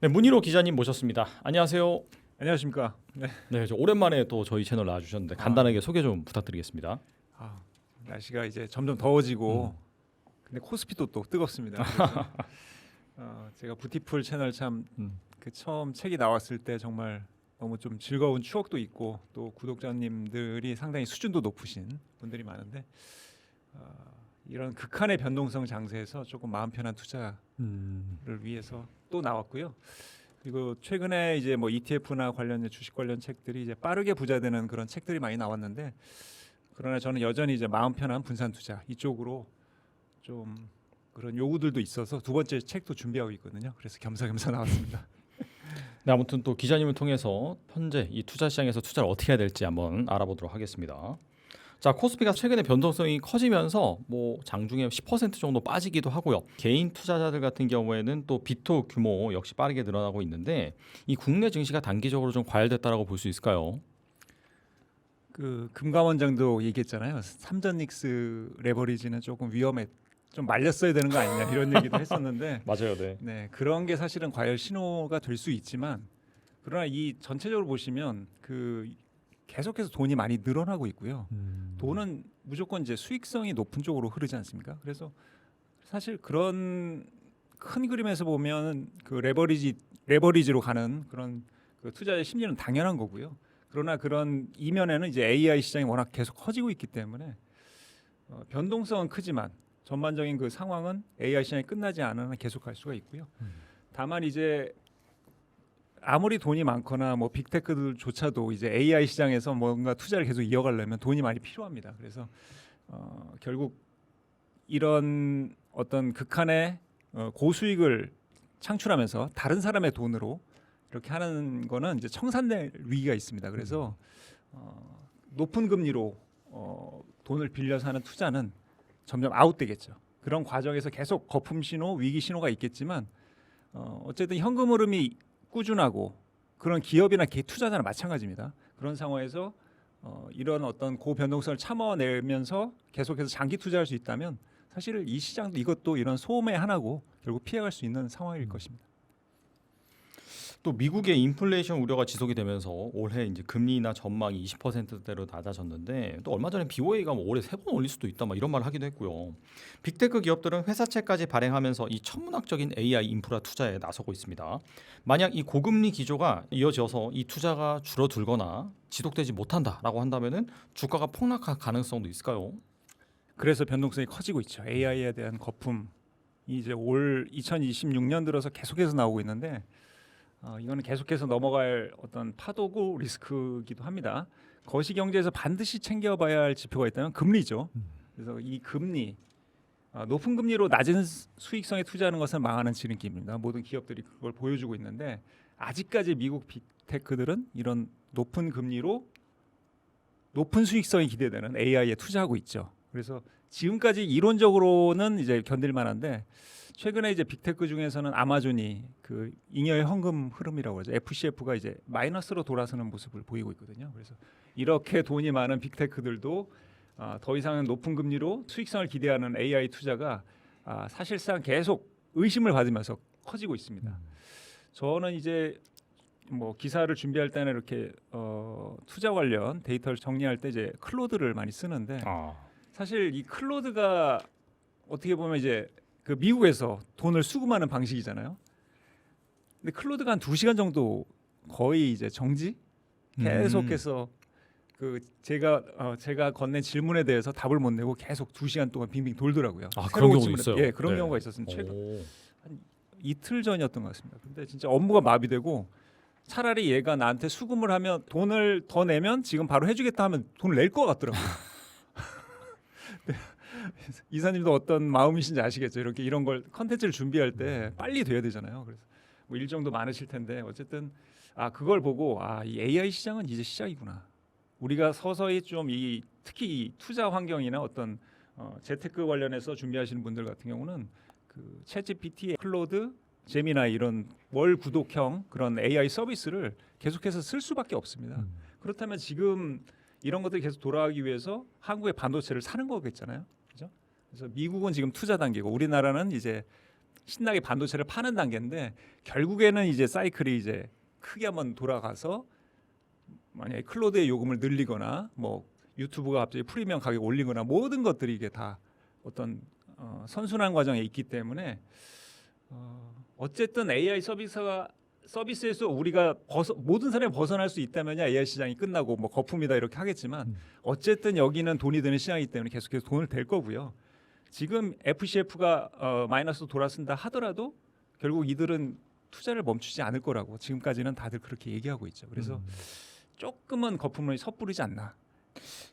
네, 문희로 기자님 모셨습니다. 안녕하세요. 안녕하십니까. 네. 네, 저 오랜만에 또 저희 채널 나와주셨는데 간단하게 소개 좀 부탁드리겠습니다. 날씨가 이제 점점 더워지고 근데 코스피도 또 뜨겁습니다. 그래서, 제가 부티풀 채널 참 그 처음 책이 나왔을 때 정말 너무 좀 즐거운 추억도 있고 또 구독자님들이 상당히 수준도 높으신 분들이 많은데 이런 극한의 변동성 장세에서 조금 마음 편한 투자를 위해서 또 나왔고요. 그리고 최근에 이제 뭐 ETF나 관련 주식 관련 책들이 이제 빠르게 부자 되는 그런 책들이 많이 나왔는데 그러나 저는 여전히 이제 마음 편한 분산 투자 이쪽으로 좀 그런 요구들도 있어서 두 번째 책도 준비하고 있거든요. 그래서 겸사겸사 나왔습니다. 네, 아무튼 또 기자님을 통해서 현재 이 투자 시장에서 투자를 어떻게 해야 될지 한번 알아보도록 하겠습니다. 자, 코스피가 최근에 변동성이 커지면서 뭐 장중에 10% 정도 빠지기도 하고요. 개인 투자자들 같은 경우에는 또 비토 규모 역시 빠르게 늘어나고 있는데 이 국내 증시가 단기적으로 좀 과열됐다라고 볼 수 있을까요? 그 금감원장도 얘기했잖아요. 삼전 닉스 레버리지는 조금 위험해. 좀 말렸어야 되는 거 아니냐 이런 얘기도 했었는데 맞아요, 네. 네, 그런 게 사실은 과열 신호가 될 수 있지만 그러나 이 전체적으로 보시면 그 계속해서 돈이 많이 늘어나고 있고요. 돈은 무조건 이제 수익성이 높은 쪽으로 흐르지 않습니까? 그래서 사실 그런 큰 그림에서 보면 그 레버리지로 가는 그런 그 투자의 심리는 당연한 거고요. 그러나 그런 이면에는 이제 AI 시장이 워낙 계속 커지고 있기 때문에 변동성은 크지만 전반적인 그 상황은 AI 시장이 끝나지 않은 한 계속 갈 수가 있고요. 다만 이제 아무리 돈이 많거나 뭐 빅테크들조차도 이제 AI 시장에서 뭔가 투자를 계속 이어가려면 돈이 많이 필요합니다. 그래서 결국 이런 어떤 극한의 고수익을 창출하면서 다른 사람의 돈으로 이렇게 하는 거는 이제 청산될 위기가 있습니다. 그래서 높은 금리로 돈을 빌려서 하는 투자는 점점 아웃되겠죠. 그런 과정에서 계속 거품 신호, 위기 신호가 있겠지만 어쨌든 현금 흐름이 꾸준하고 그런 기업이나 투자자나 마찬가지입니다. 그런 상황에서 이런 어떤 고변동성을 참아내면서 계속해서 장기 투자할 수 있다면 사실 이 시장도 이것도 이런 소음의 하나고 결국 피해갈 수 있는 상황일 것입니다. 또 미국의 인플레이션 우려가 지속이 되면서 올해 이제 금리나 전망이 20%대로 낮아졌는데 또 얼마 전에 BOA가 뭐 올해 3번 올릴 수도 있다 막 이런 말을 하기도 했고요. 빅테크 기업들은 회사채까지 발행하면서 이 천문학적인 AI 인프라 투자에 나서고 있습니다. 만약 이 고금리 기조가 이어져서 이 투자가 줄어들거나 지속되지 못한다라고 한다면은 주가가 폭락할 가능성도 있을까요? 그래서 변동성이 커지고 있죠. AI에 대한 거품이 이제 올 2026년 들어서 계속해서 나오고 있는데 이거는 계속해서 넘어갈 어떤 파도고 리스크이기도 합니다. 거시경제에서 반드시 챙겨봐야 할 지표가 있다면 금리죠. 그래서 이 금리 높은 금리로 낮은 수익성에 투자하는 것은 망하는 지름길입니다. 모든 기업들이 그걸 보여주고 있는데 아직까지 미국 빅테크들은 이런 높은 금리로 높은 수익성이 기대되는 AI에 투자하고 있죠. 그래서 지금까지 이론적으로는 이제 견딜만한데 최근에 이제 빅테크 중에서는 아마존이 그 잉여의 현금 흐름이라고 하죠. FCF가 이제 마이너스로 돌아서는 모습을 보이고 있거든요. 그래서 이렇게 돈이 많은 빅테크들도 더 이상은 높은 금리로 수익성을 기대하는 AI 투자가 사실상 계속 의심을 받으면서 커지고 있습니다. 저는 이제 뭐 기사를 준비할 때는 이렇게 투자 관련 데이터를 정리할 때 이제 클로드를 많이 쓰는데 사실 이 클로드가 어떻게 보면 이제 그 미국에서 돈을 수금하는 방식이잖아요. 근데 클로드가 한 2시간 정도 거의 이제 정지 계속해서 그 제가 건넨 질문에 대해서 답을 못 내고 계속 2시간 동안 빙빙 돌더라고요. 그런 경우도 질문에, 있어요. 예, 그런 네. 경우가 있었습니다. 최근 한 이틀 전이었던 것 같습니다. 근데 진짜 업무가 마비되고 차라리 얘가 나한테 수금을 하면 돈을 더 내면 지금 바로 해주겠다 하면 돈을 낼 것 같더라고요. 이사님도 어떤 마음이신지 아시겠죠. 이렇게 이런 걸 컨텐츠를 준비할 때 빨리 돼야 되잖아요. 그래서 뭐 일정도 많으실 텐데 어쨌든 그걸 보고 이 AI 시장은 이제 시작이구나. 우리가 서서히 좀 특히 이 투자 환경이나 어떤 재테크 관련해서 준비하시는 분들 같은 경우는 그 챗GPT, 클로드, 제미나이 이런 월 구독형 그런 AI 서비스를 계속해서 쓸 수밖에 없습니다. 그렇다면 지금 이런 것들이 계속 돌아가기 위해서 한국의 반도체를 사는 거겠잖아요. 그죠? 그래서 미국은 지금 투자 단계고 우리나라는 이제 신나게 반도체를 파는 단계인데 결국에는 이제 사이클이 이제 크게 한번 돌아가서 만약에 클로드의 요금을 늘리거나 뭐 유튜브가 갑자기 프리미엄 가격 올리거나 모든 것들이 이게 다 어떤 선순환 과정에 있기 때문에 어쨌든 AI 서비스에서 우리가 모든 사람이 벗어날 수 있다면야 AI 시장이 끝나고 뭐 거품이다 이렇게 하겠지만 어쨌든 여기는 돈이 드는 시장이기 때문에 계속해서 돈을 댈 거고요. 지금 FCF가 마이너스 돌아선다 하더라도 결국 이들은 투자를 멈추지 않을 거라고 지금까지는 다들 그렇게 얘기하고 있죠. 그래서 조금은 거품을 섣부르지 않나.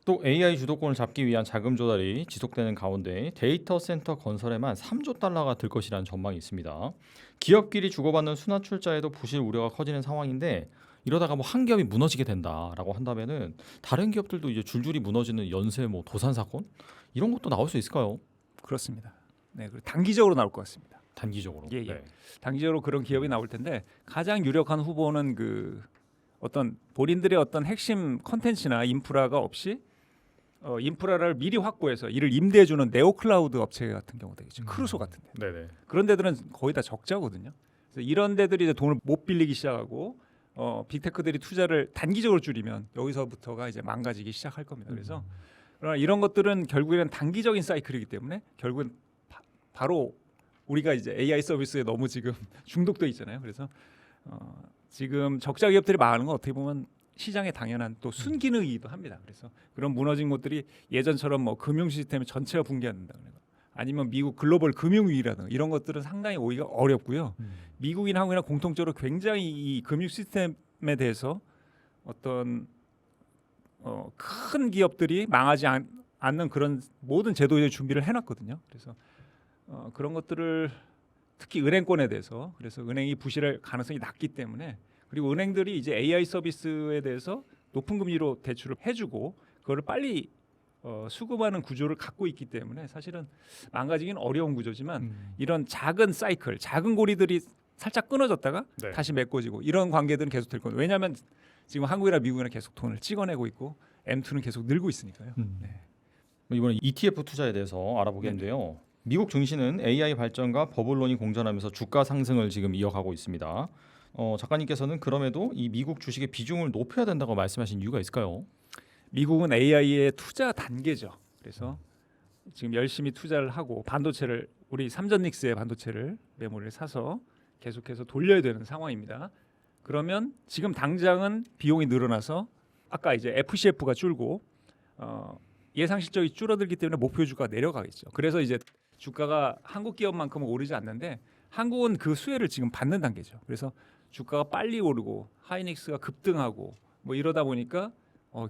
또 AI 주도권을 잡기 위한 자금 조달이 지속되는 가운데 데이터 센터 건설에만 3조 달러가 들 것이라는 전망이 있습니다. 기업끼리 주고받는 순환출자에도 부실 우려가 커지는 상황인데 이러다가 뭐 한 기업이 무너지게 된다라고 한다면은 다른 기업들도 이제 줄줄이 무너지는 연쇄 뭐 도산 사건 이런 것도 나올 수 있을까요? 그렇습니다. 네, 그리고 단기적으로 나올 것 같습니다. 단기적으로. 예, 예. 네. 단기적으로 그런 기업이 나올 텐데 가장 유력한 후보는 그 어떤 본인들의 어떤 핵심 컨텐츠나 인프라가 없이 인프라를 미리 확보해서 이를 임대해주는 네오클라우드 업체 같은 경우 되겠죠. 크루소 같은 데. 네네. 그런 데들은 거의 다 적자거든요. 그래서 이런 데들이 이제 돈을 못 빌리기 시작하고 빅테크들이 투자를 단기적으로 줄이면 여기서부터가 이제 망가지기 시작할 겁니다. 그래서 그러나 이런 것들은 결국에는 단기적인 사이클이기 때문에 결국은 바로 우리가 이제 AI 서비스에 너무 지금 중독돼 있잖아요. 그래서 지금 적자 기업들이 많은 건 어떻게 보면 시장의 당연한 또 순기능이기도 합니다. 그래서 그런 무너진 것들이 예전처럼 뭐 금융 시스템 전체가 붕괴한다거나 아니면 미국 글로벌 금융위기라든가 이런 것들은 상당히 오기가 어렵고요. 미국이나 한국이나 공통적으로 굉장히 이 금융 시스템에 대해서 어떤 큰 기업들이 망하지 않는 그런 모든 제도의 준비를 해놨거든요. 그래서 그런 것들을 특히 은행권에 대해서 그래서 은행이 부실할 가능성이 낮기 때문에 그리고 은행들이 이제 AI 서비스에 대해서 높은 금리로 대출을 해주고 그거를 빨리 수급하는 구조를 갖고 있기 때문에 사실은 망가지기는 어려운 구조지만 이런 작은 사이클, 작은 고리들이 살짝 끊어졌다가 네. 다시 메꿔지고 이런 관계들은 계속 될 겁니다. 왜냐하면 지금 한국이나 미국이나 계속 돈을 찍어내고 있고 M2는 계속 늘고 있으니까요. 네. 이번에 ETF 투자에 대해서 알아보겠는데요. 미국 증시는 AI 발전과 버블론이 공존하면서 주가 상승을 지금 이어가고 있습니다. 작가님께서는 그럼에도 이 미국 주식의 비중을 높여야 된다고 말씀하신 이유가 있을까요? 미국은 AI의 투자 단계죠. 그래서 지금 열심히 투자를 하고 반도체를 우리 삼전닉스의 반도체를 메모리를 사서 계속해서 돌려야 되는 상황입니다. 그러면 지금 당장은 비용이 늘어나서 아까 이제 FCF가 줄고 예상 실적이 줄어들기 때문에 목표 주가가 내려가겠죠. 그래서 이제 주가가 한국 기업만큼은 오르지 않는데 한국은 그 수혜를 지금 받는 단계죠. 그래서 주가가 빨리 오르고 하이닉스가 급등하고 뭐 이러다 보니까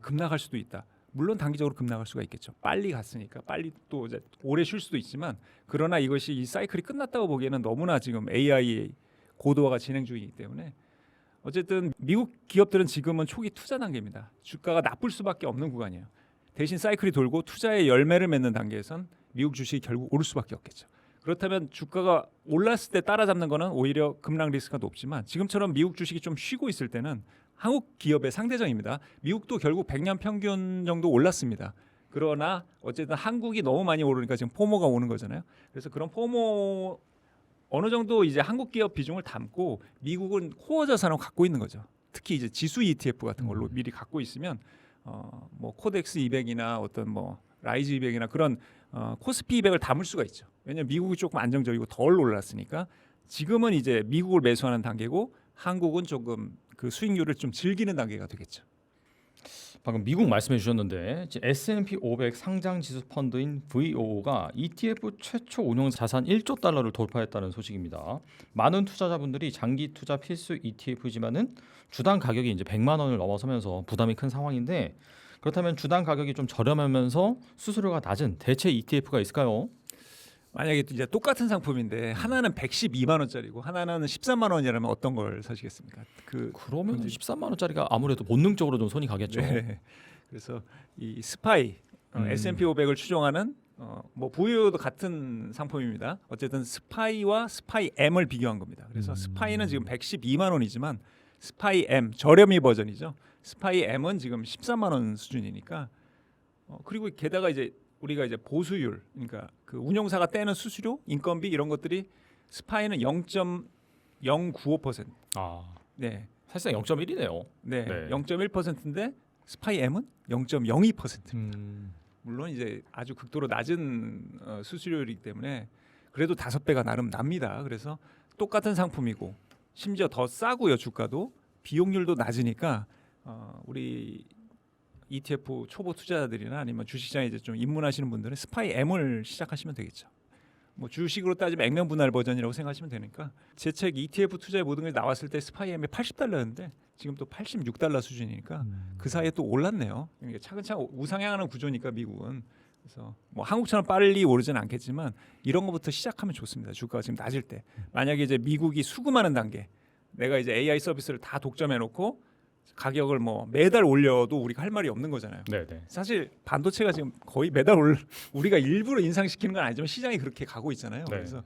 급락할 수도 있다. 물론 단기적으로 급락할 수가 있겠죠. 빨리 갔으니까 빨리 또 이제 오래 쉴 수도 있지만 그러나 이것이 이 사이클이 끝났다고 보기에는 너무나 지금 AI 고도화가 진행 중이기 때문에 어쨌든 미국 기업들은 지금은 초기 투자 단계입니다. 주가가 나쁠 수밖에 없는 구간이에요. 대신 사이클이 돌고 투자의 열매를 맺는 단계에선 미국 주식이 결국 오를 수밖에 없겠죠. 그렇다면 주가가 올랐을 때 따라잡는 거는 오히려 급락 리스크가 높지만 지금처럼 미국 주식이 좀 쉬고 있을 때는 한국 기업의 상대적입니다. 미국도 결국 100년 평균 정도 올랐습니다. 그러나 어쨌든 한국이 너무 많이 오르니까 지금 포모가 오는 거잖아요. 그래서 그런 포모 어느 정도 이제 한국 기업 비중을 담고 미국은 코어 자산을 갖고 있는 거죠. 특히 이제 지수 ETF 같은 걸로 미리 갖고 있으면 뭐 코덱스 200이나 어떤 뭐 라이즈 200이나 그런 코스피 200을 담을 수가 있죠. 왜냐하면 미국이 조금 안정적이고 덜 올랐으니까 지금은 이제 미국을 매수하는 단계고 한국은 조금 그 수익률을 좀 즐기는 단계가 되겠죠. 방금 미국 말씀해 주셨는데 S&P 500 상장 지수 펀드인 VOO가 ETF 최초 운용 자산 1조 달러를 돌파했다는 소식입니다. 많은 투자자분들이 장기 투자 필수 ETF지만은 주당 가격이 이제 100만 원을 넘어서면서 부담이 큰 상황인데 그렇다면 주당 가격이 좀 저렴하면서 수수료가 낮은 대체 ETF가 있을까요? 만약에 이제 똑같은 상품인데 하나는 112만 원짜리고 하나는 13만 원이라면 어떤 걸 사시겠습니까? 그러면 13만 원짜리가 아무래도 본능적으로 좀 손이 가겠죠. 네. 그래서 이 스파이 S&P 500을 추종하는 뭐 VO도 같은 상품입니다. 어쨌든 스파이와 스파이 M을 비교한 겁니다. 그래서 스파이는 지금 112만 원이지만 스파이 M 저렴이 버전이죠. 스파이 M은 지금 13만 원 수준이니까 그리고 게다가 이제 우리가 이제 보수율 그러니까 그 운용사가 떼는 수수료, 인건비 이런 것들이 스파이는 0.095%. 아, 네. 사실상 0.1이네요. 네. 네. 0.1%인데 스파이 M은 0.02%. 음. 물론 이제 아주 극도로 낮은 수수료이기 때문에 그래도 5배가 나름 납니다. 그래서 똑같은 상품이고 심지어 더 싸고요. 주가도 비용률도 낮으니까 우리 ETF 초보 투자자들이나 아니면 주식시장에 이제 좀 입문하시는 분들은 스파이 M을 시작하시면 되겠죠. 뭐 주식으로 따지면 액면 분할 버전이라고 생각하시면 되니까 제 책 ETF 투자의 모든 게 나왔을 때 스파이 M이 $80였는데 지금 또 $86 수준이니까 그 사이에 또 올랐네요. 그러니까 차근차근 우상향하는 구조니까 미국은. 그래서 뭐 한국처럼 빨리 오르진 않겠지만 이런 것부터 시작하면 좋습니다. 주가가 지금 낮을 때. 만약에 이제 미국이 수금하는 단계, 내가 이제 AI 서비스를 다 독점해 놓고 가격을 뭐 매달 올려도 우리가 할 말이 없는 거잖아요. 네네. 사실 반도체가 지금 거의 매달 우리가 일부러 인상시키는 건 아니지만 시장이 그렇게 가고 있잖아요. 네. 그래서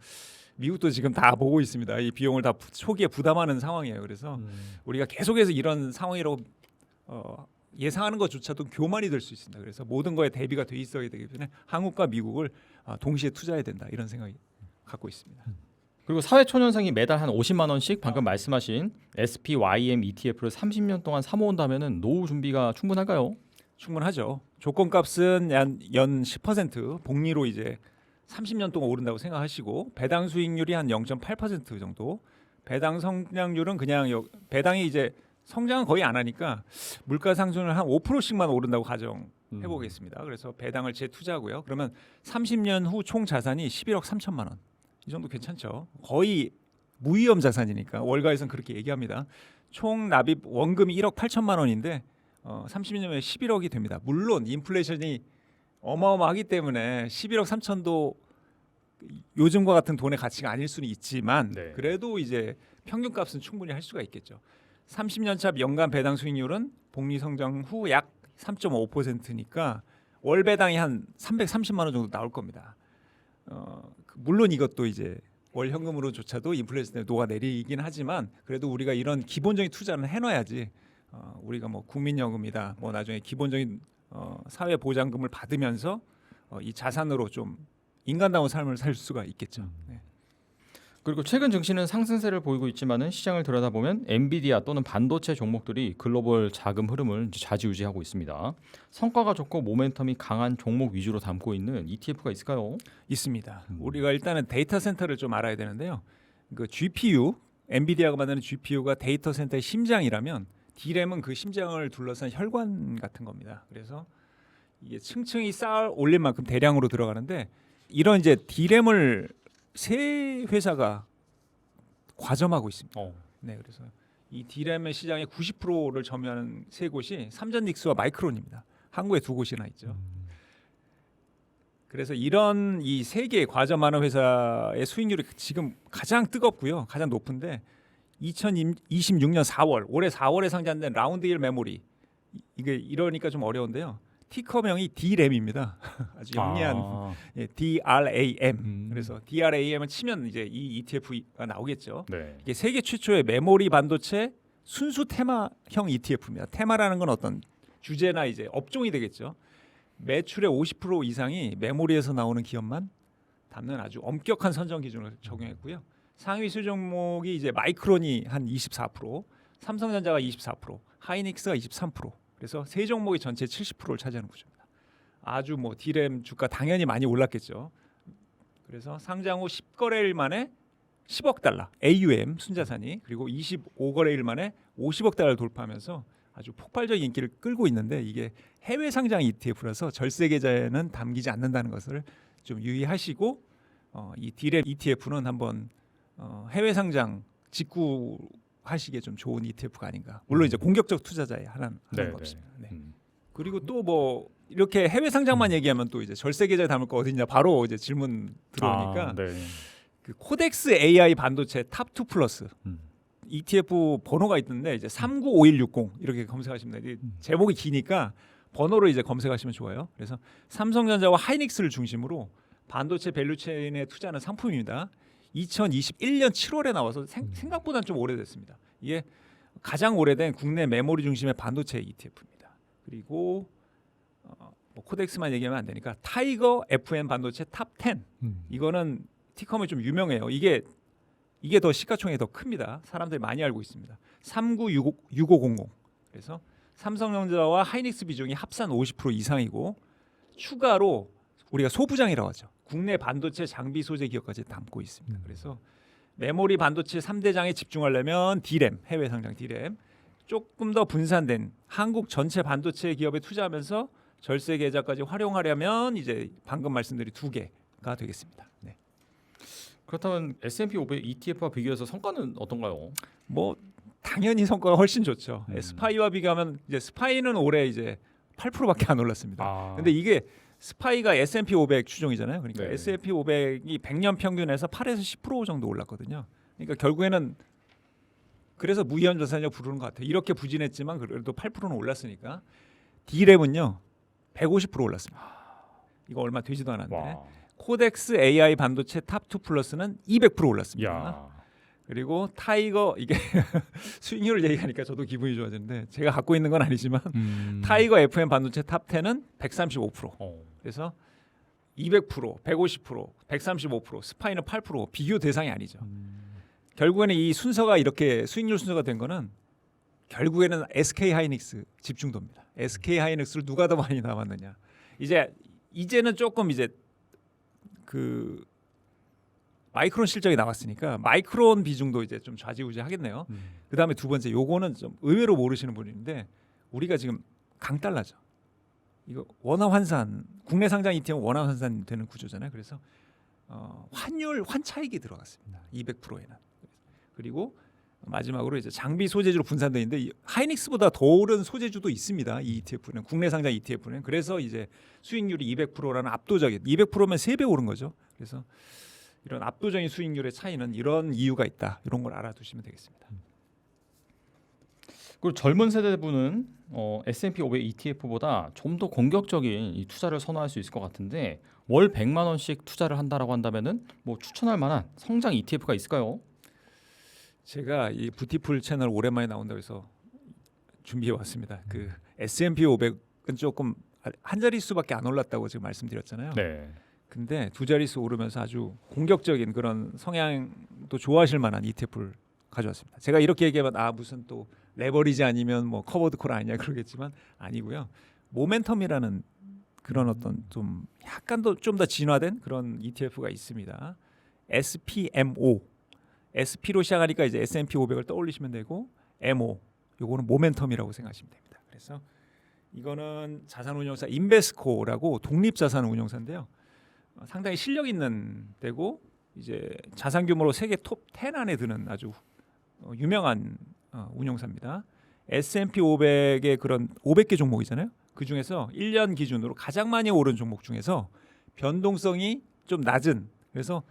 미국도 지금 다 보고 있습니다. 이 비용을 다 초기에 부담하는 상황이에요. 그래서 우리가 계속해서 이런 상황이라고 예상하는 것조차도 교만이 될 수 있습니다. 그래서 모든 거에 대비가 돼 있어야 되기 때문에 한국과 미국을 동시에 투자해야 된다 이런 생각이 갖고 있습니다. 그리고 사회초년생이 매달 한 50만 원씩 방금 말씀하신 SPYM ETF를 30년 동안 사모은다면은 노후 준비가 충분할까요? 충분하죠. 조건값은 연 10% 복리로 이제 30년 동안 오른다고 생각하시고 배당 수익률이 한 0.8% 정도. 배당 성장률은 그냥 배당이 이제 성장은 거의 안 하니까 물가 상승을 한 5%씩만 오른다고 가정해 보겠습니다. 그래서 배당을 재투자하고요. 그러면 30년 후 총 자산이 11억 3천만 원. 이 정도 괜찮죠. 거의 무위험 자산이니까 월가에서는 그렇게 얘기합니다. 총 납입 원금이 1억 8천만 원인데 30년 후에 11억이 됩니다. 물론 인플레이션이 어마어마하기 때문에 11억 3천도 요즘과 같은 돈의 가치가 아닐 수는 있지만 네. 그래도 이제 평균값은 충분히 할 수가 있겠죠. 30년 차 연간 배당 수익률은 복리 성장 후 약 3.5%니까 월 배당이 한 330만 원 정도 나올 겁니다. 물론 이것도 이제 월 현금으로조차도 인플레이션 때문에 녹아내리긴 하지만 그래도 우리가 이런 기본적인 투자는 해놔야지 우리가 뭐 국민연금이다 뭐 나중에 기본적인 사회보장금을 받으면서 이 자산으로 좀 인간다운 삶을 살 수가 있겠죠. 네. 그리고 최근 증시는 상승세를 보이고 있지만은 시장을 들여다보면 엔비디아 또는 반도체 종목들이 글로벌 자금 흐름을 좌지우지하고 있습니다. 성과가 좋고 모멘텀이 강한 종목 위주로 담고 있는 ETF가 있을까요? 있습니다. 우리가 일단은 데이터 센터를 좀 알아야 되는데요. 그 GPU, 엔비디아가 만드는 GPU가 데이터 센터의 심장이라면 D램은 그 심장을 둘러싼 혈관 같은 겁니다. 그래서 이게 층층이 쌓아 올릴 만큼 대량으로 들어가는데 이런 이제 D램을 세 회사가 과점하고 있습니다. 네, 그래서 이 D램의 시장의 90%를 점유하는 세 곳이 삼전닉스와 마이크론입니다. 한국에 두 곳이나 있죠. 그래서 이런 이 세 개의 과점하는 회사의 수익률이 지금 가장 뜨겁고요, 가장 높은데 2026년 4월, 올해 4월에 상장된 라운드 1 메모리 이게 이러니까 좀 어려운데요. 티커명이 D램입니다. 아주 영리한 예, DRAM. 그래서 DRAM을 치면 이제 이 ETF가 나오겠죠. 네. 이게 세계 최초의 메모리 반도체 순수 테마형 ETF입니다. 테마라는 건 어떤 주제나 이제 업종이 되겠죠. 매출의 50% 이상이 메모리에서 나오는 기업만 담는 아주 엄격한 선정 기준을 적용했고요. 상위 수 종목이 이제 마이크론이 한 24%, 삼성전자가 24%, 하이닉스가 23%. 그래서 세 종목이 전체 70%를 차지하는 구조입니다. 아주 뭐 D램 주가 당연히 많이 올랐겠죠. 그래서 상장 후 10거래일 만에 10억 달러 AUM 순자산이 그리고 25거래일 만에 50억 달러를 돌파하면서 아주 폭발적인 인기를 끌고 있는데 이게 해외 상장 ETF라서 절세 계좌에는 담기지 않는다는 것을 좀 유의하시고 이 D램 ETF는 한번 해외 상장 직구 하시기에 좀 좋은 ETF가 아닌가. 물론 이제 공격적 투자자의 하나는 것입니다. 네. 그리고 또 뭐 이렇게 해외 상장만 얘기하면 또 이제 절세 계좌에 담을 거 어디냐 바로 이제 질문 들어오니까 그 코덱스 AI 반도체 탑2 플러스 ETF 번호가 있는데 이제 395160 이렇게 검색하시면 돼요. 제목이 기니까 번호로 이제 검색하시면 좋아요. 그래서 삼성전자와 하이닉스를 중심으로 반도체 밸류체인에 투자하는 상품입니다. 2021년 7월에 나와서 생각보다는 좀 오래됐습니다. 이게 가장 오래된 국내 메모리 중심의 반도체 ETF입니다. 그리고 뭐 코덱스만 얘기하면 안 되니까 타이거 FM 반도체 탑 10. 이거는 티컴이 좀 유명해요. 이게 이게 더 시가총액이 더 큽니다. 사람들이 많이 알고 있습니다. 396500. 그래서 삼성전자와 하이닉스 비중이 합산 50% 이상이고 추가로 우리가 소부장이라고 하죠. 국내 반도체 장비 소재 기업까지 담고 있습니다. 그래서 메모리 반도체 3대장에 집중하려면 D램, 해외 상장 D램 조금 더 분산된 한국 전체 반도체 기업에 투자하면서 절세 계좌까지 활용하려면 이제 방금 말씀드린 두 개가 되겠습니다. 네. 그렇다면 S&P 500 ETF와 비교해서 성과는 어떤가요? 뭐 당연히 성과가 훨씬 좋죠. 스파이와 비교하면 이제 스파이는 올해 이제 8%밖에 안 올랐습니다. 근데 이게 스파이가 S&P 500 추종이잖아요. 그러니까 네. S&P 500이 100년 평균에서 8에서 10% 정도 올랐거든요. 그러니까 결국에는 그래서 무이한 자산이라고 부르는 것 같아요. 이렇게 부진했지만 그래도 8%는 올랐으니까 D램은요 150% 올랐습니다. 이거 얼마 되지도 않았는데 와. 코덱스 AI 반도체 탑2 플러스는 200% 올랐습니다. 야. 그리고 타이거 이게 수익률을 얘기하니까 저도 기분이 좋아지는데 제가 갖고 있는 건 아니지만 타이거 FM 반도체 탑10은 135%. 그래서 200%, 150%, 135%, 스파이는 8% 비교 대상이 아니죠. 결국에는 이 순서가 이렇게 수익률 순서가 된 거는 결국에는 SK 하이닉스 집중도입니다. SK 하이닉스를 누가 더 많이 남았느냐. 이제는 조금 이제 그 마이크론 실적이 나왔으니까 마이크론 비중도 이제 좀 좌지우지하겠네요. 그다음에 두 번째 요거는 좀 의외로 모르시는 분인데 우리가 지금 강달러죠. 이거 원화 환산 국내 상장 ETF는 원화 환산 되는 구조잖아요. 그래서 환율 환차익이 들어갔습니다. 200%에는. 그리고 마지막으로 이제 장비 소재주로 분산되어 있는데 하이닉스보다 더 오른 소재주도 있습니다. 이 ETF는 국내 상장 ETF는. 그래서 이제 수익률이 200%라는 압도적인 200%면 3배 오른 거죠. 그래서 이런 압도적인 수익률의 차이는 이런 이유가 있다. 이런 걸 알아두시면 되겠습니다. 그리고 젊은 세대분은 S&P 500 ETF보다 좀 더 공격적인 이 투자를 선호할 수 있을 것 같은데 월 100만 원씩 투자를 한다라고 한다면은 뭐 추천할 만한 성장 ETF가 있을까요? 제가 이 부티풀 채널 오랜만에 나온다고 해서 준비해 왔습니다. 그 S&P 500은 조금 한 자릿수밖에 안 올랐다고 지금 말씀드렸잖아요. 네. 근데 두 자릿수 오르면서 아주 공격적인 그런 성향도 좋아하실 만한 ETF를 가져왔습니다. 제가 이렇게 얘기하면 무슨 또 레버리지 아니면 뭐 커버드 콜 아니냐 그러겠지만 아니고요. 모멘텀이라는 그런 어떤 좀 약간 좀 더 진화된 그런 ETF가 있습니다. SPMO SP로 시작하니까 이제 S&P 500을 떠올리시면 되고 MO 요거는 모멘텀이라고 생각하시면 됩니다. 그래서 이거는 자산운용사 인베스코라고 독립자산운용사인데요. 상당히 실력 있는 데고 이제 자산 규모로 세계 톱 10 안에 드는 아주 유명한 운용사입니다. S&P 500의 그런 500개 종목이잖아요. 그 중에서 1년 기준으로 가장 많이 오른 종목 중에서 변동성이 좀 낮은 그래서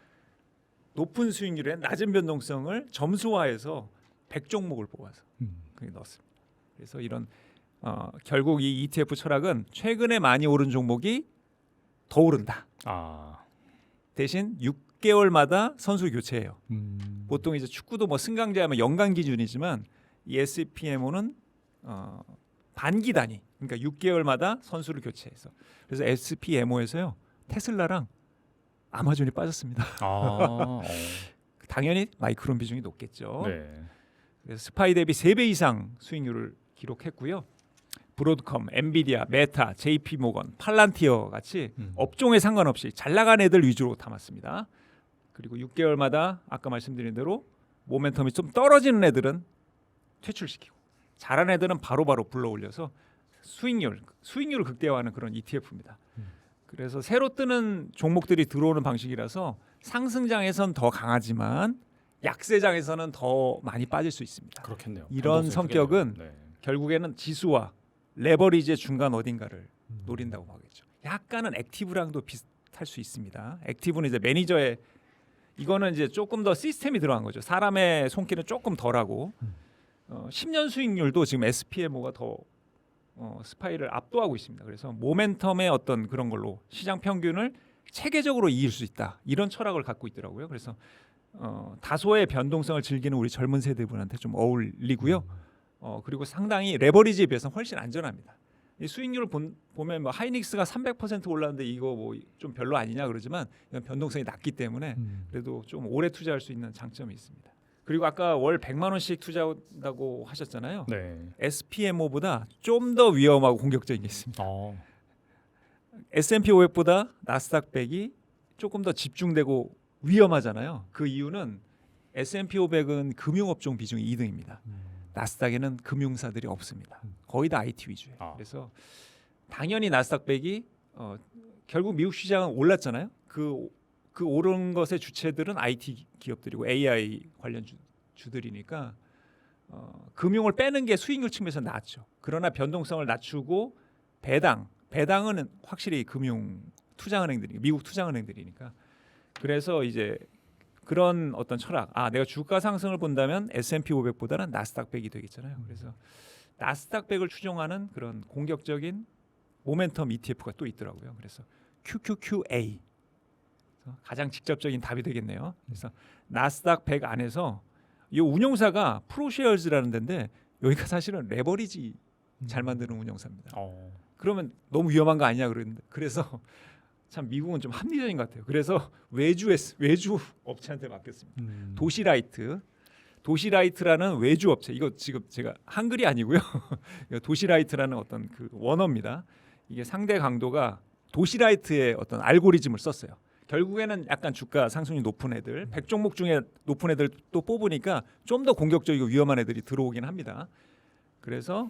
높은 수익률에 낮은 변동성을 점수화해서 100종목을 뽑아서 그게 넣었습니다. 그래서 이런 결국 이 ETF 철학은 최근에 많이 오른 종목이 더 오른다. 대신 6개월마다 선수 교체해요. 보통 이제 축구도 뭐 승강제하면 연간 기준이지만 이 SPMO는 반기 단위. 그러니까 6개월마다 선수를 교체해서. 그래서 SPMO에서요 테슬라랑 아마존이 빠졌습니다. 당연히 마이크론 비중이 높겠죠. 네. 그래서 스파이 대비 3배 이상 수익률을 기록했고요. 브로드컴, 엔비디아, 메타, JP 모건, 팔란티어 같이 업종에 상관없이 잘 나간 애들 위주로 담았습니다. 그리고 6개월마다 아까 말씀드린 대로 모멘텀이 좀 떨어지는 애들은 퇴출시키고 잘하는 애들은 바로바로 불러올려서 수익률을 극대화하는 그런 ETF입니다. 그래서 새로 뜨는 종목들이 들어오는 방식이라서 상승장에선 더 강하지만 약세장에서는 더 많이 빠질 수 있습니다. 그렇겠네요. 이런 성격은 결국에는 지수와 레버리지의 중간 어딘가를 노린다고 하겠죠. 약간은 액티브랑도 비슷할 수 있습니다. 액티브는 이제 매니저의 이거는 이제 조금 더 시스템이 들어간 거죠. 사람의 손길은 조금 덜하고 10년 수익률도 지금 SPMO가 더 스파이를 압도하고 있습니다. 그래서 모멘텀의 어떤 그런 걸로 시장 평균을 체계적으로 이길 수 있다. 이런 철학을 갖고 있더라고요. 그래서 다소의 변동성을 즐기는 우리 젊은 세대분한테 좀 어울리고요. 그리고 상당히 레버리지에 비해서 훨씬 안전합니다. 이 수익률을 보면 뭐 하이닉스가 300% 올랐는데 이거 뭐 좀 별로 아니냐 그러지만 이건 변동성이 낮기 때문에 그래도 좀 오래 투자할 수 있는 장점이 있습니다. 그리고 아까 월 100만 원씩 투자한다고 하셨잖아요. 네. SPMO보다 좀 더 위험하고 공격적인 게 있습니다. S&P 500보다 나스닥 100이 조금 더 집중되고 위험하잖아요. 그 이유는 S&P 500은 금융업종 비중이 2등입니다. 나스닥에는 금융사들이 없습니다. 거의 다 IT 위주예요. 그래서 당연히 나스닥 100이 결국 미국 시장은 올랐잖아요. 그 오른 것의 주체들은 IT 기업들이고 AI 관련 주들이니까 금융을 빼는 게 수익률 측면에서 낫죠. 그러나 변동성을 낮추고 배당은 확실히 금융 투자은행들이 미국 투자은행들이니까 그래서 이제 그런 어떤 철학 내가 주가 상승을 본다면 S&P 500보다는 나스닥 100이 되겠잖아요. 그래서 나스닥 100을 추종하는 그런 공격적인 모멘텀 ETF가 또 있더라고요. 그래서 QQQA 가장 직접적인 답이 되겠네요. 그래서 나스닥 100 안에서 이 운용사가 프로쉐어즈라는 데인데 여기가 사실은 레버리지 잘 만드는 운용사입니다. 그러면 너무 위험한 거 아니냐 그러는데 그래서 참 미국은 좀 합리적인 것 같아요. 그래서 외주 업체한테 맡겼습니다. 도시라이트라는 외주 업체. 이거 지금 제가 한글이 아니고요. 도시라이트라는 어떤 그 원어입니다. 이게 상대 강도가 도시라이트의 어떤 알고리즘을 썼어요. 결국에는 약간 주가 상승률이 높은 애들, 100종목 중에 높은 애들 또 뽑으니까 좀 더 공격적이고 위험한 애들이 들어오긴 합니다. 그래서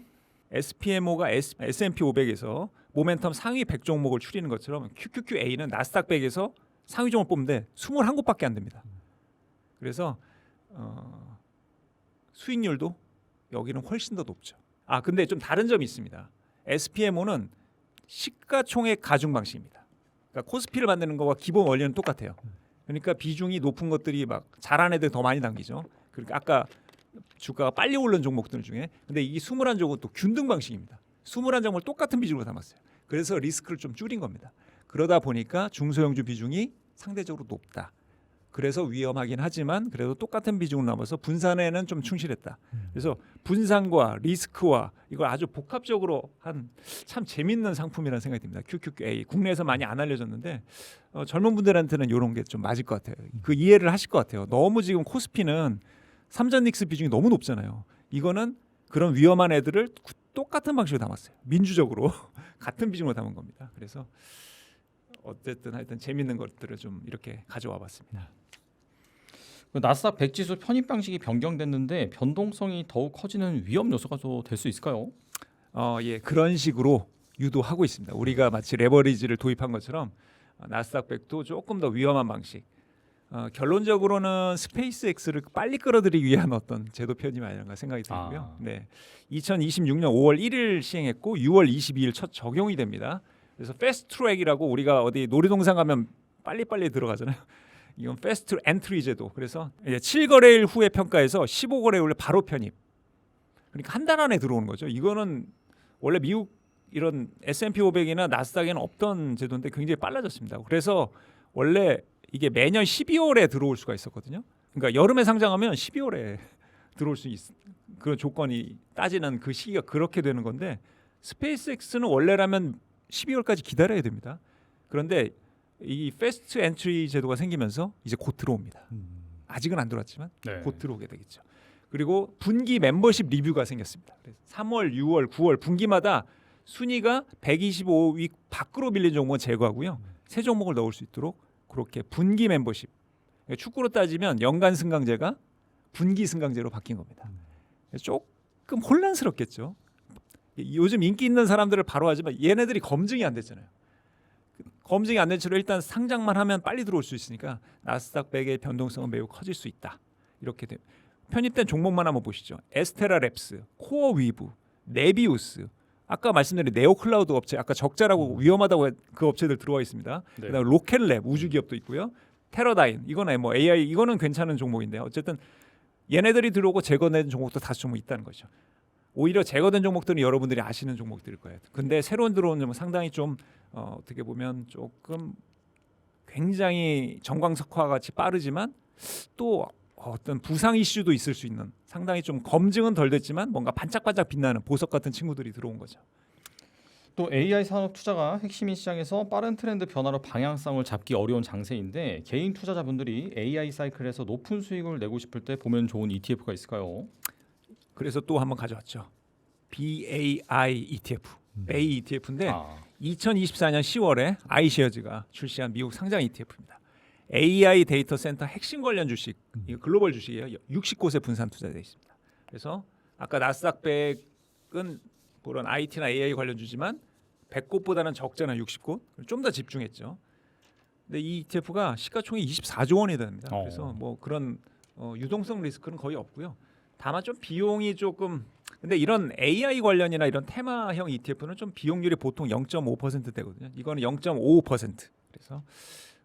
SPMO가 S&P 500에서 모멘텀 상위 100종목을 추리는 것처럼 QQQA는 나스닥 100에서 상위 종목을 뽑는데 21곳밖에 안 됩니다. 그래서 수익률도 여기는 훨씬 더 높죠. 근데 좀 다른 점이 있습니다. SPMO는 시가총액 가중 방식입니다. 그러니까 코스피를 만드는 거와 기본 원리는 똑같아요. 그러니까 비중이 높은 것들이 막 잘한 애들 더 많이 당기죠. 그러니까 아까 주가가 빨리 오른 종목들 중에 근데 이 21종목은 또 균등 방식입니다. 21종목을 똑같은 비중으로 담았어요. 그래서 리스크를 좀 줄인 겁니다. 그러다 보니까 중소형주 비중이 상대적으로 높다. 그래서 위험하긴 하지만 그래도 똑같은 비중으로 남아서 분산에는 좀 충실했다. 그래서 분산과 리스크와 이걸 아주 복합적으로 한 참 재밌는 상품이라는 생각이 듭니다. QQA 국내에서 많이 안 알려졌는데 젊은 분들한테는 이런 게 좀 맞을 것 같아요. 그 이해를 하실 것 같아요. 너무 지금 코스피는 삼전닉스 비중이 너무 높잖아요. 이거는 그런 위험한 애들을 똑같은 방식으로 담았어요. 민주적으로 같은 비중으로 담은 겁니다. 그래서 어쨌든 하여튼 재밌는 것들을 좀 이렇게 가져와 봤습니다. 그 나스닥 100 지수 편입 방식이 변경됐는데 변동성이 더욱 커지는 위험 요소가 또 될 수 있을까요? 예, 그런 식으로 유도하고 있습니다. 우리가 마치 레버리지를 도입한 것처럼 나스닥 100도 조금 더 위험한 방식. 결론적으로는 스페이스X를 빨리 끌어들이기 위한 어떤 제도 편입 아니란가 생각이 들고요. 네, 2026년 5월 1일 시행했고 6월 22일 첫 적용이 됩니다. 그래서 패스트트랙이라고 우리가 어디 놀이동산 가면 빨리빨리 들어가잖아요. 이건 패스트 엔트리 제도. 그래서 7거래일 후에 평가해서 15거래일 후에 바로 편입. 그러니까 한 달 안에 들어오는 거죠. 이거는 원래 미국 이런 S&P 500이나 나스닥에는 없던 제도인데 굉장히 빨라졌습니다. 그래서 원래 이게 매년 12월에 들어올 수가 있었거든요. 그러니까 여름에 상장하면 12월에 들어올 수 있 그런 조건이 따지는 그 시기가 그렇게 되는 건데 스페이스X는 원래라면 12월까지 기다려야 됩니다. 그런데 이 패스트 엔트리 제도가 생기면서 이제 곧 들어옵니다. 아직은 안 들어왔지만 곧 들어오게 되겠죠. 그리고 분기 멤버십 리뷰가 생겼습니다. 그래서 3월, 6월, 9월 분기마다 순위가 125위 밖으로 밀린 종목은 제거하고요. 새 종목을 넣을 수 있도록 그렇게 분기 멤버십. 축구로 따지면 연간 승강제가 분기 승강제로 바뀐 겁니다. 조금 혼란스럽겠죠. 요즘 인기 있는 사람들을 바로 하지만 얘네들이 검증이 안 됐잖아요. 검증이 안 된 채로 일단 상장만 하면 빨리 들어올 수 있으니까 나스닥 100의 변동성은 매우 커질 수 있다. 이렇게 돼. 편입된 종목만 한번 보시죠. 에스테라랩스, 코어위브, 네비우스, 아까 말씀드린 네오클라우드 업체, 아까 적자라고 위험하다고 그 업체들 들어와 있습니다. 네. 그다음에 로켓랩 우주 기업도 있고요. 테러다인 이거는 뭐 AI 이거는 괜찮은 종목인데 어쨌든 얘네들이 들어오고 제거된 종목도 다수 종목 있다는 거죠. 오히려 제거된 종목들은 여러분들이 아시는 종목들일 거예요. 근데 새로운 들어온 종목 상당히 좀 어떻게 보면 조금 굉장히 정광석화 같이 빠르지만 또 어떤 부상 이슈도 있을 수 있는 상당히 좀 검증은 덜 됐지만 뭔가 반짝반짝 빛나는 보석 같은 친구들이 들어온 거죠. 또 AI 산업 투자가 핵심인 시장에서 빠른 트렌드 변화로 방향성을 잡기 어려운 장세인데 개인 투자자분들이 AI 사이클에서 높은 수익을 내고 싶을 때 보면 좋은 ETF가 있을까요? 그래서 또 한번 가져왔죠. BAI ETF, BAI ETF인데 아, 2024년 10월에 아이쉐어즈가 출시한 미국 상장 ETF입니다. AI 데이터 센터 핵심 관련 주식, 이거 글로벌 주식이에요. 60곳에 분산 투자되어 있습니다. 그래서 아까 나스닥 100은 그런 IT나 AI 관련 주지만 100곳보다는 적잖아요. 60곳. 좀 더 집중했죠. 근데 이 ETF가 시가총액 24조 원이 됩니다. 그래서 뭐 그런 유동성 리스크는 거의 없고요. 다만 좀 비용이 조금 근데 이런 AI 관련이나 이런 테마형 ETF는 좀 비용률이 보통 0.5% 되거든요. 이거는 0.55%. 그래서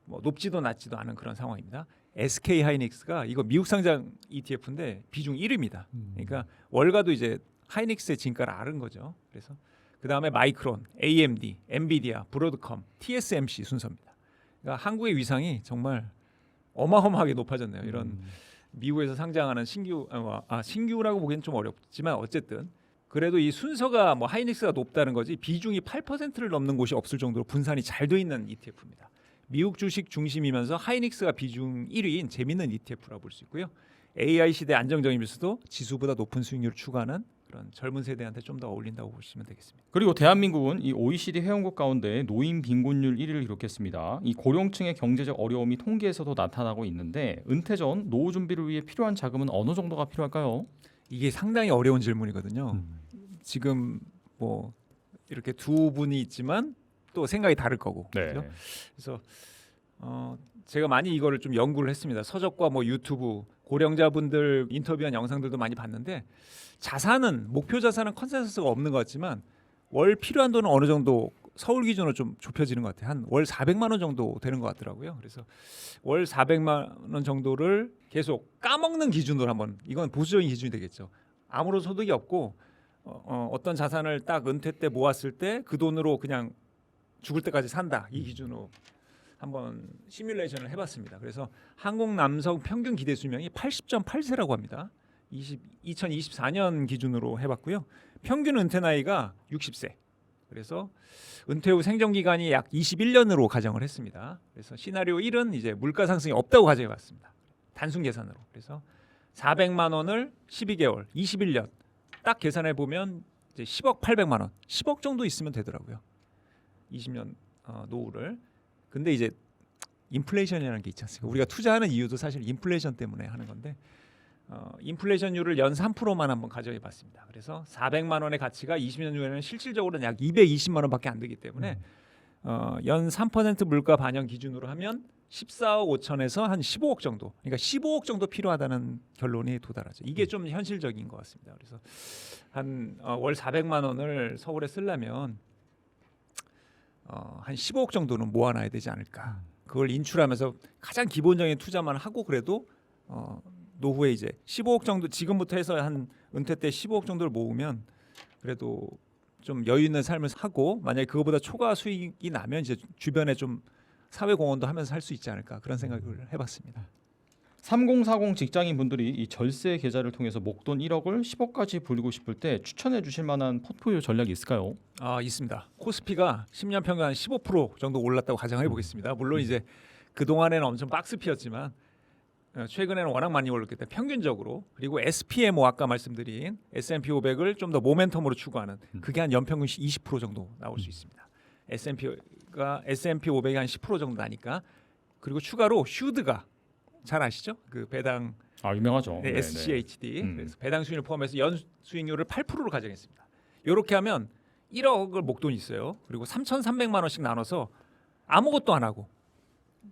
뭐 높지도 낮지도 않은 그런 상황입니다. SK 하이닉스가 이거 미국 상장 ETF인데 비중 1위입니다. 그러니까 월가도 이제 하이닉스의 진가를 아는 거죠. 그래서 그 다음에 마이크론, AMD, 엔비디아, 브로드컴, TSMC 순서입니다. 그러니까 한국의 위상이 정말 어마어마하게 높아졌네요. 이런 미국에서 상장하는 신규라고 보기엔 좀 어렵지만 어쨌든 그래도 이 순서가 뭐 하이닉스가 높다는 거지 비중이 8%를 넘는 곳이 없을 정도로 분산이 잘 돼 있는 ETF입니다. 미국 주식 중심이면서 하이닉스가 비중 1위인 재밌는 ETF라고 볼 수 있고요. AI 시대 안정적이면서도 지수보다 높은 수익률을 추구하는 그런 젊은 세대한테 좀 더 어울린다고 보시면 되겠습니다. 그리고 대한민국은 이 OECD 회원국 가운데 노인 빈곤율 1위를 기록했습니다. 이 고령층의 경제적 어려움이 통계에서도 나타나고 있는데 은퇴 전 노후 준비를 위해 필요한 자금은 어느 정도가 필요할까요? 이게 상당히 어려운 질문이거든요. 지금 뭐 이렇게 두 분이 있지만 또 생각이 다를 거고. 네. 그렇죠? 그래서 제가 많이 이거를 좀 연구를 했습니다. 서적과 뭐 유튜브 고령자분들 인터뷰한 영상들도 많이 봤는데 자산은 목표 자산은 컨센서스가 없는 것 같지만 월 필요한 돈은 어느 정도 서울 기준으로 좀 좁혀지는 것 같아요. 한 월 400만 원 정도 되는 것 같더라고요. 그래서 월 400만 원 정도를 계속 까먹는 기준으로 한번 이건 보수적인 기준이 되겠죠. 아무런 소득이 없고 어떤 자산을 딱 은퇴 때 모았을 때 그 돈으로 그냥 죽을 때까지 산다 이 기준으로 한번 시뮬레이션을 해봤습니다. 그래서 한국 남성 평균 기대 수명이 80.8세라고 합니다. 2024년 기준으로 해봤고요. 평균 은퇴 나이가 60세. 그래서 은퇴 후 생존 기간이 약 21년으로 가정을 했습니다. 그래서 시나리오 1은 이제 물가 상승이 없다고 가정해봤습니다. 단순 계산으로. 그래서 400만 원을 12개월, 21년 딱 계산해 보면 이제 10억 800만 원, 10억 정도 있으면 되더라고요. 20년 노후를. 근데 이제 인플레이션이라는 게 있지 않습니까? 우리가 투자하는 이유도 사실 인플레이션 때문에 하는 건데 인플레이션율을 연 3%만 한번 가정해 봤습니다. 그래서 400만 원의 가치가 20년 후에는 실질적으로는 약 220만 원밖에 안 되기 때문에 연 3% 물가 반영 기준으로 하면 14억 5천에서 한 15억 정도. 그러니까 15억 정도 필요하다는 결론이 도달하죠. 이게 좀 현실적인 것 같습니다. 그래서 한 월 400만 원을 서울에 쓰려면 한 15억 정도는 모아놔야 되지 않을까. 그걸 인출하면서 가장 기본적인 투자만 하고 그래도 노후에 이제 15억 정도 지금부터 해서 한 은퇴 때 15억 정도를 모으면 그래도 좀 여유 있는 삶을 하고 만약에 그거보다 초과 수익이 나면 이제 주변에 좀 사회 공헌도 하면서 살 수 있지 않을까 그런 생각을 해봤습니다. 3040 직장인 분들이 이 절세 계좌를 통해서 목돈 1억을 10억까지 불리고 싶을 때 추천해 주실 만한 포트폴리오 전략이 있을까요? 있습니다. 코스피가 10년 평균 한 15% 정도 올랐다고 가정해 보겠습니다. 물론 이제 그 동안에는 엄청 박스피였지만 최근에는 워낙 많이 올랐기 때문에 평균적으로 그리고 SPMO 아까 말씀드린 S&P 500을 좀 더 모멘텀으로 추구하는 그게 한 연평균 20% 정도 나올 수 있습니다. S&P 500이 한 10% 정도 나니까 그리고 추가로 슈드가 잘 아시죠? 그 배당 유명하죠. 네, SCHD 그래서 배당 수익률 포함해서 연 수익률을 8%로 가정했습니다. 이렇게 하면 1억을 목돈이 있어요. 그리고 3,300만 원씩 나눠서 아무것도 안 하고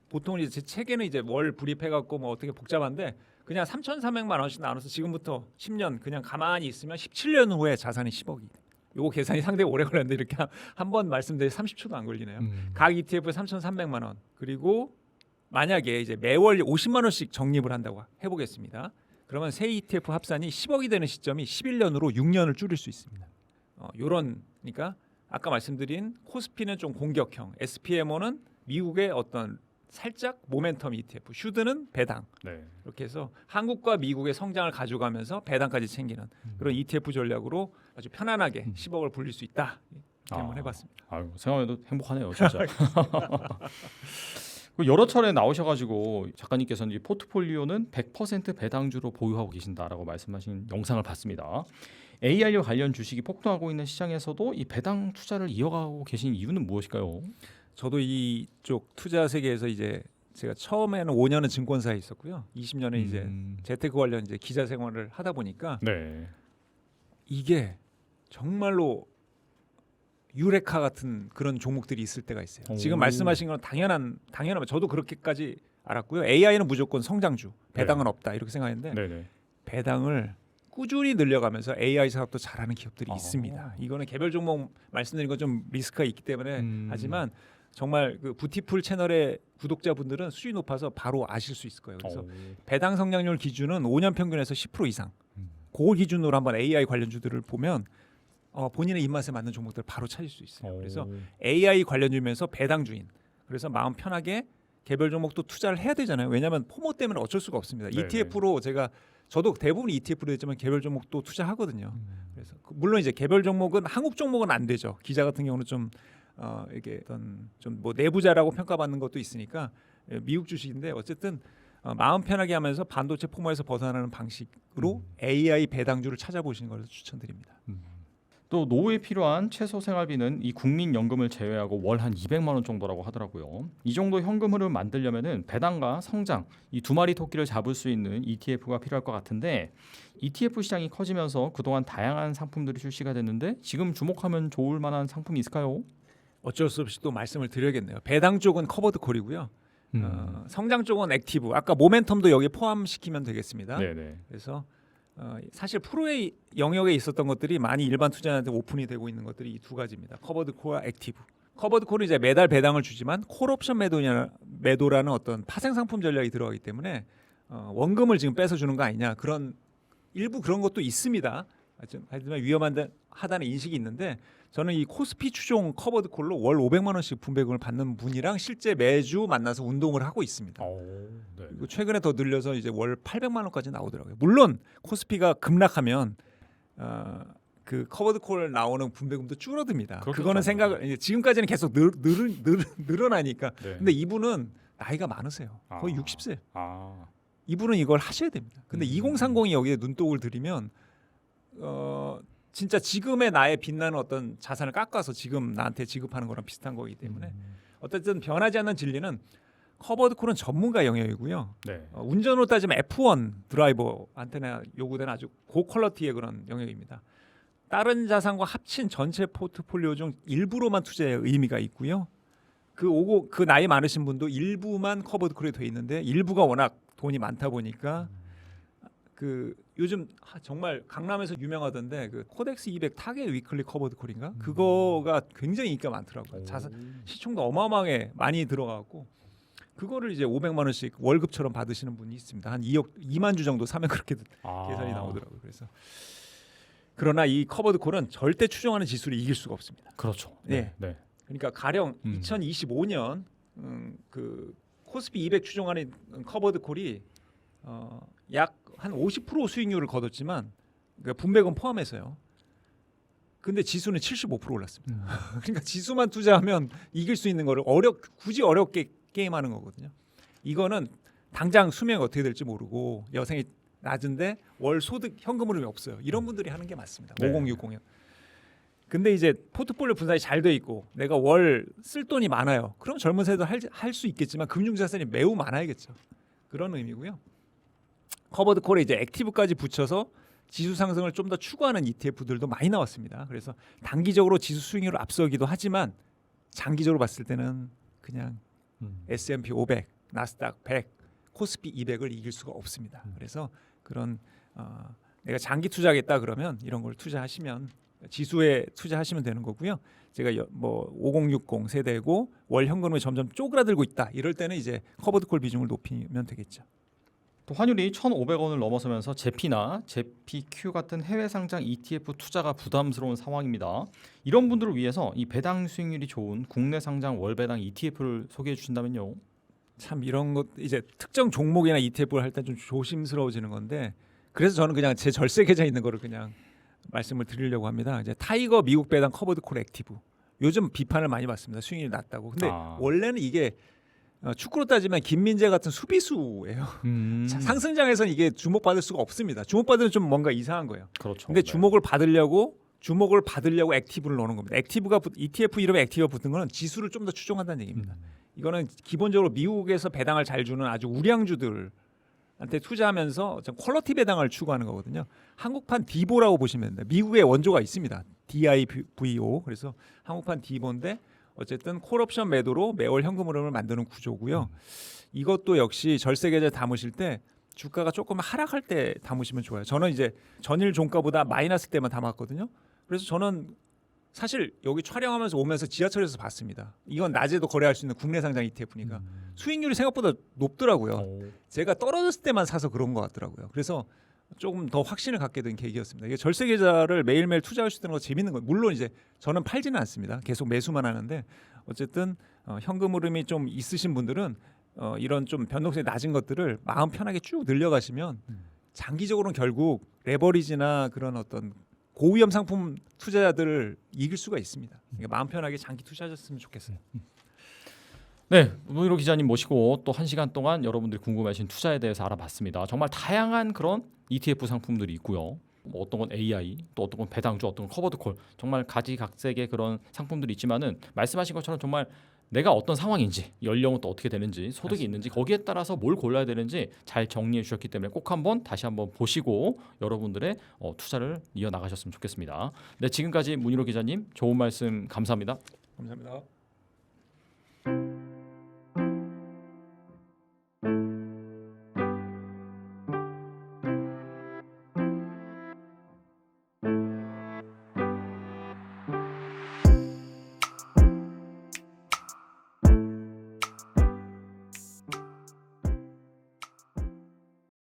보통 이제 제 책에는 이제 월 불입해 갖고 뭐 어떻게 복잡한데 그냥 3,300만 원씩 나눠서 지금부터 10년 그냥 가만히 있으면 17년 후에 자산이 10억이. 요거 계산이 상당히 오래 걸렸는데 이렇게 한 번 말씀드린 30초도 안 걸리네요. 각 ETF에 3,300만 원. 그리고 만약에 이제 매월 50만 원씩 적립을 한다고 해보겠습니다. 그러면 새 ETF 합산이 10억이 되는 시점이 11년으로 6년을 줄일 수 있습니다. 그러니까 아까 말씀드린 코스피는 좀 공격형, SPMO는 미국의 어떤 살짝 모멘텀 ETF, 슈드는 배당. 네. 이렇게 해서 한국과 미국의 성장을 가져가면서 배당까지 챙기는 그런 ETF 전략으로 아주 편안하게 10억을 불릴 수 있다. 한번 해봤습니다. 아유, 생각해도 행복하네요, 진짜. 여러 차례 나오셔가지고 작가님께서는 이 포트폴리오는 100% 배당주로 보유하고 계신다라고 말씀하신 영상을 봤습니다. AI와 관련 주식이 폭등하고 있는 시장에서도 이 배당 투자를 이어가고 계신 이유는 무엇일까요? 저도 이쪽 투자 세계에서 이제 제가 처음에는 5년은 증권사에 있었고요. 20년은 이제 재테크 관련 이제 기자 생활을 하다 보니까 네. 이게 정말로 유레카 같은 그런 종목들이 있을 때가 있어요. 오. 지금 말씀하신 건 당연한 저도 그렇게까지 알았고요. AI는 무조건 성장주, 배당은 없다 이렇게 생각했는데 네네. 배당을 꾸준히 늘려가면서 AI 사업도 잘하는 기업들이 아. 있습니다. 이거는 개별 종목 말씀드린 건 좀 리스크가 있기 때문에 하지만 정말 그 부티풀 채널의 구독자분들은 수익이 높아서 바로 아실 수 있을 거예요. 그래서 배당 성장률 기준은 5년 평균에서 10% 이상. 그 기준으로 한번 AI 관련주들을 보면 본인의 입맛에 맞는 종목들을 바로 찾을 수 있어요. 그래서 AI 관련주면서 배당주인. 그래서 마음 편하게 개별 종목도 투자를 해야 되잖아요. 왜냐하면 포모 때문에 어쩔 수가 없습니다. 네네. ETF로 저도 대부분 ETF로 했지만 개별 종목도 투자하거든요. 그래서 물론 이제 개별 종목은 한국 종목은 안 되죠. 기자 같은 경우는 좀 이게 어떤 좀 뭐 내부자라고 평가받는 것도 있으니까 미국 주식인데 어쨌든 마음 편하게 하면서 반도체 포모에서 벗어나는 방식으로 AI 배당주를 찾아보시는 걸 추천드립니다. 또 노후에 필요한 최소 생활비는 이 국민연금을 제외하고 월 한 200만 원 정도라고 하더라고요. 이 정도 현금 흐름 만들려면은 배당과 성장 이 두 마리 토끼를 잡을 수 있는 ETF가 필요할 것 같은데 ETF 시장이 커지면서 그동안 다양한 상품들이 출시가 됐는데 지금 주목하면 좋을 만한 상품이 있을까요? 어쩔 수 없이 또 말씀을 드려야겠네요. 배당 쪽은 커버드 콜이고요. 성장 쪽은 액티브. 아까 모멘텀도 여기에 포함시키면 되겠습니다. 네네. 그래서 사실 프로의 영역에 있었던 것들이 많이 일반 투자자한테 오픈이 되고 있는 것들이 이 두 가지입니다. 커버드 콜과 액티브. 커버드 콜은 이제 매달 배당을 주지만 콜옵션 매도라는 어떤 파생 상품 전략이 들어가기 때문에 원금을 지금 뺏어 주는 거 아니냐 그런 일부 그런 것도 있습니다. 하지만 위험하다는 인식이 있는데 저는 이 코스피 추종 커버드 콜로 월 500만 원씩 분배금을 받는 분이랑 실제 매주 만나서 운동을 하고 있습니다. 네. 그리고 최근에 더 늘려서 이제 월 800만 원까지 나오더라고요. 물론 코스피가 급락하면 그 커버드 콜 나오는 분배금도 줄어듭니다. 그거는 생각을 지금까지는 계속 늘어나니까. 네. 근데 이분은 나이가 많으세요. 거의 60세. 이분은 이걸 하셔야 됩니다. 근데 2030이 여기에 눈독을 들이면 진짜 지금의 나의 빛나는 어떤 자산을 깎아서 지금 나한테 지급하는 거랑 비슷한 거기 때문에 어쨌든 변하지 않는 진리는 커버드 콜은 전문가 영역이고요. 네. 운전으로 따지면 F1 드라이버한테나 요구되는 아주 고퀄러티의 그런 영역입니다. 다른 자산과 합친 전체 포트폴리오 중 일부로만 투자의 의미가 있고요. 그 나이 많으신 분도 일부만 커버드 콜이 돼 있는데 일부가 워낙 돈이 많다 보니까 그 요즘 정말 강남에서 유명하던데 그 코덱스 200 타겟 위클리 커버드 콜인가 그거가 굉장히 인기가 많더라고요. 시총도 어마어마하게 많이 들어가고 그거를 이제 500만 원씩 월급처럼 받으시는 분이 있습니다. 한 2만 주 정도 사면 그렇게 계산이 나오더라고요. 그래서 그러나 이 커버드 콜은 절대 추정하는 지수를 이길 수가 없습니다. 그렇죠. 네. 네. 그러니까 가령 2025년 그 코스피 200 추정하는 커버드 콜이 약 한 50% 수익률을 거뒀지만 그러니까 분배금 포함해서요. 근데 지수는 75% 올랐습니다. 그러니까 지수만 투자하면 이길 수 있는 거를 굳이 어렵게 게임하는 거거든요. 이거는 당장 수명이 어떻게 될지 모르고 여생이 낮은데 월 소득 현금 흐름이 없어요. 이런 분들이 하는 게 맞습니다. 네. 5060년. 근데 이제 포트폴리오 분산이 잘 돼 있고 내가 월 쓸 돈이 많아요. 그럼 젊은 세대도 할 수 있겠지만 금융자산이 매우 많아야겠죠. 그런 의미고요. 커버드 콜에 이제 액티브까지 붙여서 지수 상승을 좀 더 추구하는 ETF들도 많이 나왔습니다. 그래서 단기적으로 지수 수익률을 앞서기도 하지만 장기적으로 봤을 때는 그냥 S&P 500, 나스닥 100, 코스피 200을 이길 수가 없습니다. 그래서 그런 내가 장기 투자하겠다 그러면 이런 걸 투자하시면 지수에 투자하시면 되는 거고요. 제가 뭐 5060 세대고 월 현금이 점점 쪼그라들고 있다. 이럴 때는 이제 커버드 콜 비중을 높이면 되겠죠. 또 환율이 1,500원을 넘어서면서 제피나 제피Q 같은 해외 상장 ETF 투자가 부담스러운 상황입니다. 이런 분들을 위해서 이 배당 수익률이 좋은 국내 상장 월 배당 ETF를 소개해 주신다면요. 참 이런 것 이제 특정 종목이나 ETF를 할 때 좀 조심스러워지는 건데 그래서 저는 그냥 제 절세 계좌에 있는 거를 그냥 말씀을 드리려고 합니다. 이제 타이거 미국 배당 커버드 콜 액티브 요즘 비판을 많이 받습니다. 수익률이 낮다고. 근데 아. 원래는 이게 축구로 따지면 김민재 같은 수비수예요. 상승장에서는 이게 주목받을 수가 없습니다. 주목받으면 좀 뭔가 이상한 거예요. 그렇죠. 근데 네. 주목을 받으려고 액티브를 넣는 겁니다. ETF 이름에 액티브가 붙은 거는 지수를 좀 더 추종한다는 얘기입니다. 이거는 기본적으로 미국에서 배당을 잘 주는 아주 우량주들한테 투자하면서 좀 퀄리티 배당을 추구하는 거거든요. 한국판 디보라고 보시면 됩니다. 미국에 원조가 있습니다. DIVO. 그래서 한국판 디보인데 어쨌든 콜옵션 매도로 매월 현금 흐름을 만드는 구조고요. 이것도 역시 절세 계좌 담으실 때 주가가 조금 하락할 때 담으시면 좋아요. 저는 이제 전일 종가보다 마이너스 때만 담았거든요. 그래서 저는 사실 여기 촬영하면서 오면서 지하철에서 봤습니다. 이건 낮에도 거래할 수 있는 국내 상장 ETF니까 수익률이 생각보다 높더라고요. 오. 제가 떨어졌을 때만 사서 그런 것 같더라고요. 그래서 조금 더 확신을 갖게 된 계기였습니다. 이게 절세 계좌를 매일매일 투자할 수 있는 거 재밌는 거예요. 물론 이제 저는 팔지는 않습니다. 계속 매수만 하는데 어쨌든 현금 흐름이 좀 있으신 분들은 이런 좀 변동성이 낮은 것들을 마음 편하게 쭉 늘려가시면 장기적으로는 결국 레버리지나 그런 어떤 고위험 상품 투자자들을 이길 수가 있습니다. 그러니까 마음 편하게 장기 투자하셨으면 좋겠어요. 네, 문희로 기자님 모시고 또 1시간 동안 여러분들이 궁금해하신 투자에 대해서 알아봤습니다. 정말 다양한 그런 ETF 상품들이 있고요. 뭐 어떤 건 AI, 또 어떤 건 배당주, 어떤 건 커버드콜, 정말 가지각색의 그런 상품들이 있지만은 말씀하신 것처럼 정말 내가 어떤 상황인지, 연령은 또 어떻게 되는지, 소득이 있는지 거기에 따라서 뭘 골라야 되는지 잘 정리해 주셨기 때문에 꼭 다시 한번 보시고 여러분들의 투자를 이어나가셨으면 좋겠습니다. 네, 지금까지 문희로 기자님 좋은 말씀 감사합니다. 감사합니다.